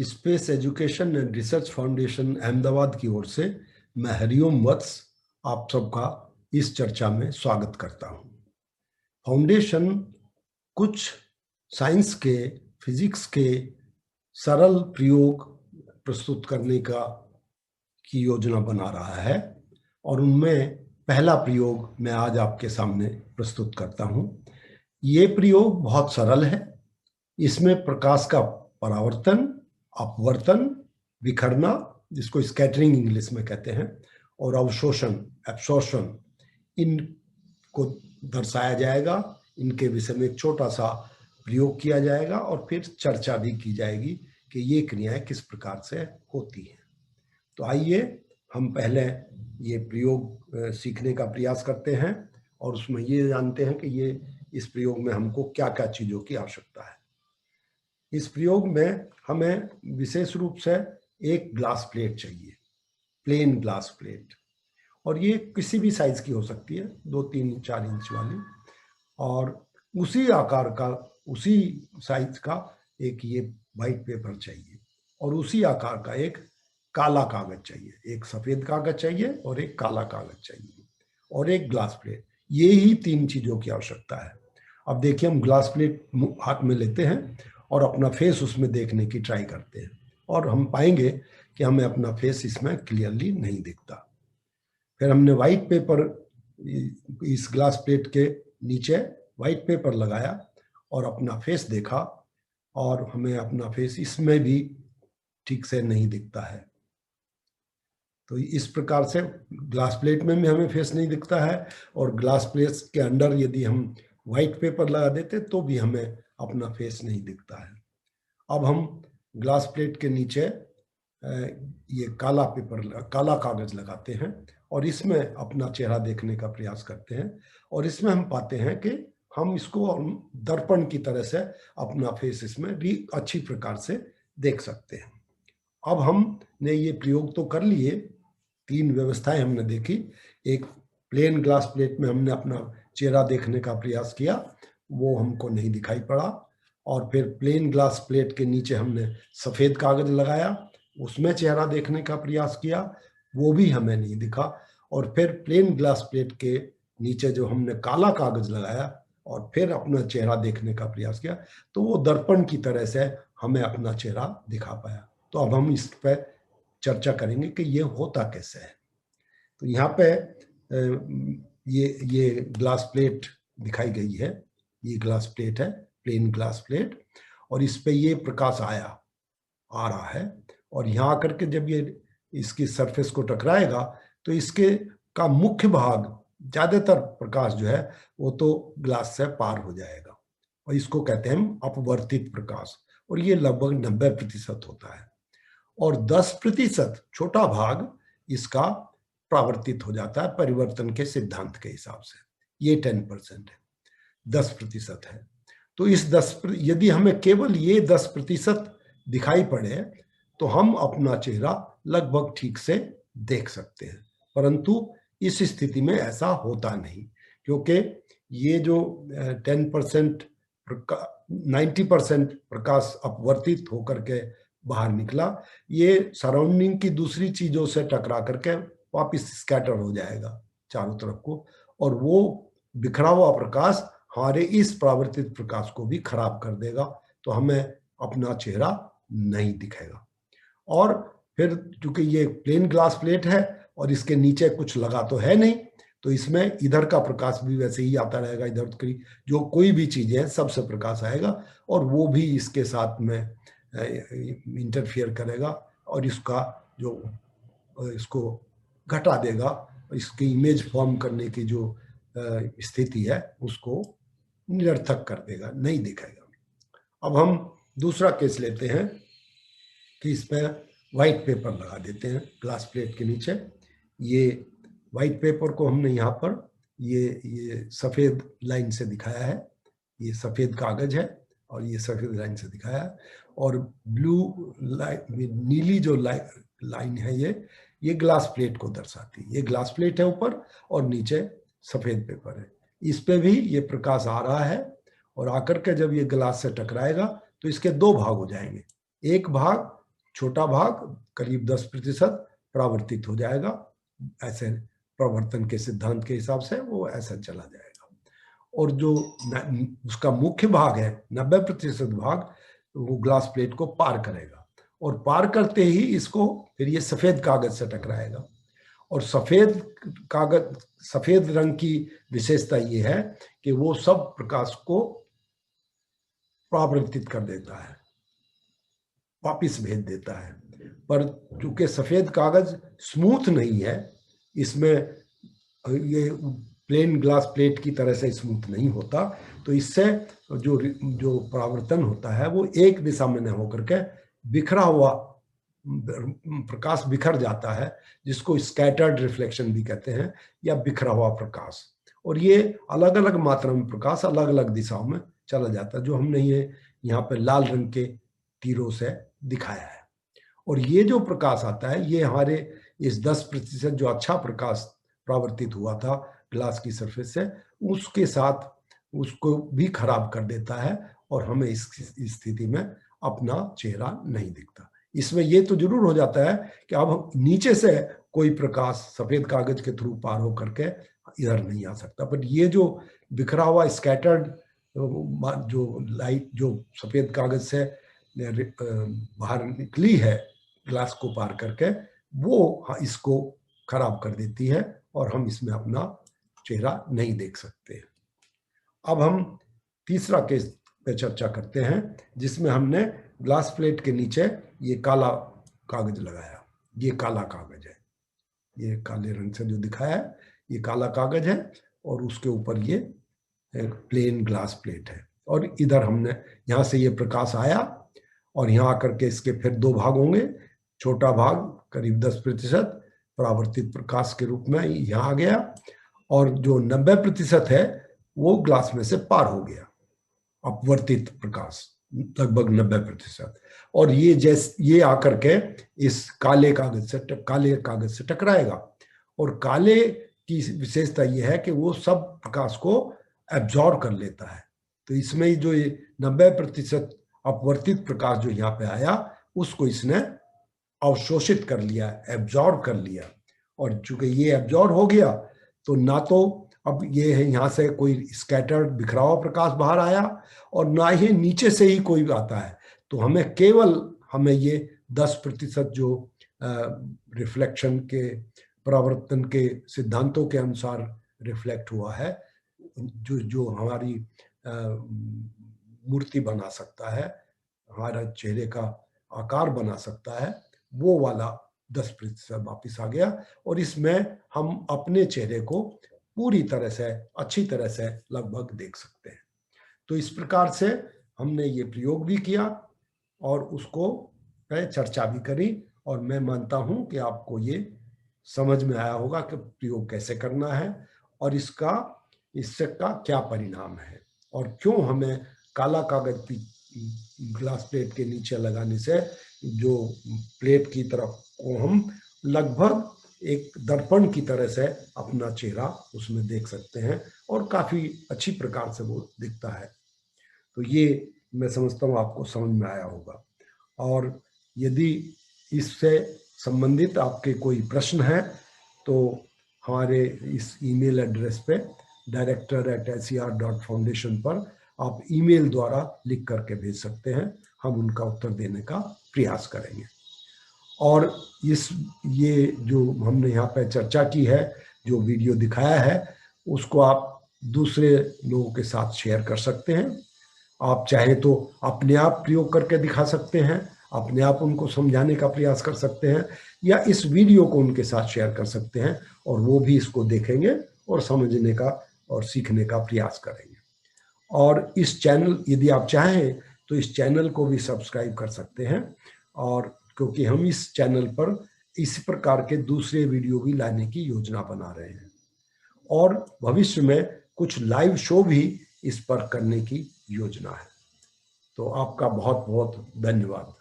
Space education and research foundation Ahmedabad की ओर से मैं हरिओम वत्स आप सबका इस चर्चा में स्वागत करता हूं। फाउंडेशन कुछ साइंस के, फिजिक्स के सरल प्रयोग प्रस्तुत करने की योजना बना रहा है और उनमें पहला प्रयोग मैं आज आपके सामने प्रस्तुत करता हूं। ये प्रयोग बहुत सरल है। इसमें प्रकाश का परावर्तन, अपवर्तन, बिखरना, जिसको स्कैटरिंग इंग्लिश में कहते हैं, और अवशोषण, एब्सॉर्प्शन, इनको दर्शाया जाएगा। इनके विषय में एक छोटा सा प्रयोग किया जाएगा और फिर चर्चा भी की जाएगी कि ये क्रियाएं किस प्रकार से होती हैं। तो आइए हम पहले ये प्रयोग सीखने का प्रयास करते हैं और उसमें ये जानते हैं कि इस प्रयोग में हमको क्या क्या चीजों की आवश्यकता है। इस प्रयोग में हमें विशेष रूप से एक ग्लास प्लेट चाहिए, प्लेन ग्लास प्लेट, और ये किसी भी साइज की हो सकती है, 2, 3, 4 इंच वाली, और उसी आकार का, उसी साइज का एक ये व्हाइट पेपर चाहिए, और उसी आकार का एक काला कागज चाहिए। एक सफेद कागज चाहिए और एक काला कागज चाहिए और एक ग्लास प्लेट। ये ही 3 चीजों की आवश्यकता है। अब देखिए, हम ग्लास प्लेट हाथ में लेते हैं और अपना फेस उसमें देखने की ट्राई करते हैं और हम पाएंगे कि हमें अपना फेस इसमें क्लियरली नहीं दिखता। फिर हमने व्हाइट पेपर, इस ग्लास प्लेट के नीचे व्हाइट पेपर लगाया और अपना फेस देखा और हमें अपना फेस इसमें भी ठीक से नहीं दिखता है। तो इस प्रकार से ग्लास प्लेट में भी हमें फेस नहीं दिखता है और ग्लास प्लेट के अंदर यदि हम व्हाइट पेपर लगा देते तो भी हमें अपना फेस नहीं दिखता है। अब हम ग्लास प्लेट के नीचे ये काला पेपर, काला कागज लगाते हैं और इसमें अपना चेहरा देखने का प्रयास करते हैं और इसमें हम पाते हैं कि हम इसको दर्पण की तरह से अपना फेस इसमें भी अच्छी प्रकार से देख सकते हैं। अब हमने ये प्रयोग तो कर लिए, 3 व्यवस्थाएं हमने देखी। एक प्लेन ग्लास प्लेट में हमने अपना चेहरा देखने का प्रयास किया, वो हमको नहीं दिखाई पड़ा, और फिर प्लेन ग्लास प्लेट के नीचे हमने सफेद कागज लगाया, उसमें चेहरा देखने का प्रयास किया, वो भी हमें नहीं दिखा, और फिर प्लेन ग्लास प्लेट के नीचे जो हमने काला कागज लगाया और फिर अपना चेहरा देखने का प्रयास किया तो वो दर्पण की तरह से हमें अपना चेहरा दिखा पाया। तो अब हम इस पर चर्चा करेंगे कि ये होता कैसे है। तो यहाँ पे ये ग्लास प्लेट दिखाई गई है। ये ग्लास प्लेट है, प्लेन ग्लास प्लेट, और इस पे ये प्रकाश आ रहा है और यहाँ आकर के जब ये इसकी सरफेस को टकराएगा तो इसके का मुख्य भाग, ज्यादातर प्रकाश जो है वो तो ग्लास से पार हो जाएगा और इसको कहते हैं हम अपवर्तित प्रकाश, और ये लगभग 90% होता है, और 10% छोटा भाग इसका परावर्तित हो जाता है परिवर्तन के सिद्धांत के हिसाब से। ये 10% है, 10% है। तो इस 10, यदि हमें केवल ये 10% दिखाई पड़े तो हम अपना चेहरा लगभग ठीक से देख सकते हैं, परंतु इस स्थिति में ऐसा होता नहीं, क्योंकि ये जो 10%, 90% प्रकाश अपवर्तित होकर के बाहर निकला, ये सराउंडिंग की दूसरी चीजों से टकरा करके वापस स्कैटर हो जाएगा चारों तरफ को, और वो बिखरा हुआ प्रकाश हमारे इस परावर्तित प्रकाश को भी खराब कर देगा, तो हमें अपना चेहरा नहीं दिखेगा। और फिर चूंकि ये प्लेन ग्लास प्लेट है और इसके नीचे कुछ लगा तो है नहीं, तो इसमें इधर का प्रकाश भी वैसे ही आता रहेगा, इधर की जो कोई भी चीज है सबसे प्रकाश आएगा और वो भी इसके साथ में इंटरफियर करेगा और इसका जो इसको घटा देगा, इसकी इमेज फॉर्म करने की जो स्थिति है उसको निरर्थक कर देगा, नहीं दिखेगा। अब हम दूसरा केस लेते हैं कि इस पर व्हाइट पेपर लगा देते हैं ग्लास प्लेट के नीचे। ये व्हाइट पेपर को हमने यहाँ पर ये सफेद लाइन से दिखाया है, ये सफेद कागज है और ये सफेद लाइन से दिखाया है, और ब्लू लाइन, नीली जो लाइन है ये ग्लास प्लेट को दर्शाती है। ये ग्लास प्लेट है ऊपर और नीचे सफेद पेपर है, इस पे भी ये प्रकाश आ रहा है और आकर के जब ये ग्लास से टकराएगा तो इसके 2 भाग हो जाएंगे। एक भाग छोटा भाग करीब 10% परावर्तित हो जाएगा। ऐसे प्रवर्तन के सिद्धांत के हिसाब से वो ऐसा चला जाएगा। और जो उसका मुख्य भाग है 90% भाग, वो ग्लास प्लेट को पार करेगा और पार करते ही इसको फिर ये सफेद कागज से टकराएगा। और सफेद रंग की विशेषता ये है कि वो सब प्रकाश को परावर्तित कर देता है, वापिस भेज देता है। पर चूंकि सफेद कागज स्मूथ नहीं है, इसमें ये प्लेन ग्लास प्लेट की तरह से स्मूथ नहीं होता, तो इससे जो परावर्तन होता है वो एक दिशा में न होकर के बिखरा हुआ प्रकाश बिखर जाता है, जिसको स्कैटर्ड रिफ्लेक्शन भी कहते हैं, या बिखरा हुआ प्रकाश। और ये अलग अलग मात्रा में प्रकाश अलग अलग दिशाओं में चला जाता है, जो हमने ये यहाँ पे लाल रंग के तीरों से दिखाया है। और ये जो प्रकाश आता है ये हमारे इस 10% जो अच्छा प्रकाश परावर्तित हुआ था ग्लास की सरफेस से, उसके साथ उसको भी खराब कर देता है और हमें इस स्थिति में अपना चेहरा नहीं दिखता। इसमें ये तो जरूर हो जाता है कि अब नीचे से कोई प्रकाश सफेद कागज के थ्रू पार होकर के इधर नहीं आ सकता, बट ये जो बिखरा हुआ स्कैटर्ड जो लाइट जो सफेद कागज से बाहर निकली है ग्लास को पार करके, वो इसको खराब कर देती है और हम इसमें अपना चेहरा नहीं देख सकते। अब हम तीसरा केस पे चर्चा करते हैं, जिसमें हमने ग्लास प्लेट के नीचे ये काला कागज लगाया। ये काला कागज है, ये काले रंग से जो दिखाया है ये काला कागज है, और उसके ऊपर ये एक प्लेन ग्लास प्लेट है। और इधर हमने यहाँ से ये प्रकाश आया और यहाँ आकर के इसके फिर दो भाग होंगे। छोटा भाग करीब 10% परावर्तित प्रकाश के रूप में यहाँ आ गया, और जो 90% है वो ग्लास में से पार हो गया, अपवर्तित प्रकाश लगभग 90%। और ये आकर के इस काले कागज से टकराएगा। और काले की विशेषता ये है कि वो सब प्रकाश को एब्जॉर्ब कर लेता है। तो इसमें जो ये 90% अपवर्तित प्रकाश जो यहाँ पे आया, उसको इसने अवशोषित कर लिया, एब्जॉर्ब कर लिया। और चूंकि ये एब्जॉर्ब हो गया, तो ना तो अब ये है यहाँ से कोई स्कैटर्ड बिखरा हुआ प्रकाश बाहर आया, और ना ही नीचे से ही कोई आता है। तो हमें ये 10% जो रिफ्लेक्शन के परावर्तन के सिद्धांतों के अनुसार रिफ्लेक्ट हुआ है, जो हमारी मूर्ति बना सकता है, हमारा चेहरे का आकार बना सकता है, वो वाला 10% वापिस आ गया। और इसमें हम अपने चेहरे को पूरी तरह से अच्छी तरह से लगभग देख सकते हैं। तो इस प्रकार से हमने ये प्रयोग भी किया और उसको चर्चा भी करी, और मैं मानता हूं कि आपको ये समझ में आया होगा कि प्रयोग कैसे करना है और इससे का क्या परिणाम है, और क्यों हमें काला कागज ग्लास प्लेट के नीचे लगाने से जो प्लेट की तरफ को हम लगभग एक दर्पण की तरह से अपना चेहरा उसमें देख सकते हैं, और काफी अच्छी प्रकार से वो दिखता है। तो ये मैं समझता हूँ आपको समझ में आया होगा। और यदि इससे संबंधित आपके कोई प्रश्न है तो हमारे इस ईमेल एड्रेस पे director@ser.foundation पर आप ईमेल द्वारा लिख करके भेज सकते हैं, हम उनका उत्तर देने का प्रयास करेंगे। और ये जो हमने यहाँ पे चर्चा की है, जो वीडियो दिखाया है, उसको आप दूसरे लोगों के साथ शेयर कर सकते हैं। आप चाहें तो अपने आप प्रयोग करके दिखा सकते हैं, अपने आप उनको समझाने का प्रयास कर सकते हैं, या इस वीडियो को उनके साथ शेयर कर सकते हैं और वो भी इसको देखेंगे और समझने का और सीखने का प्रयास करेंगे। और इस चैनल, यदि आप चाहें तो इस चैनल को भी सब्सक्राइब कर सकते हैं, और क्योंकि हम इस चैनल पर इस प्रकार के दूसरे वीडियो भी लाने की योजना बना रहे हैं, और भविष्य में कुछ लाइव शो भी इस पर करने की योजना है। तो आपका बहुत बहुत धन्यवाद।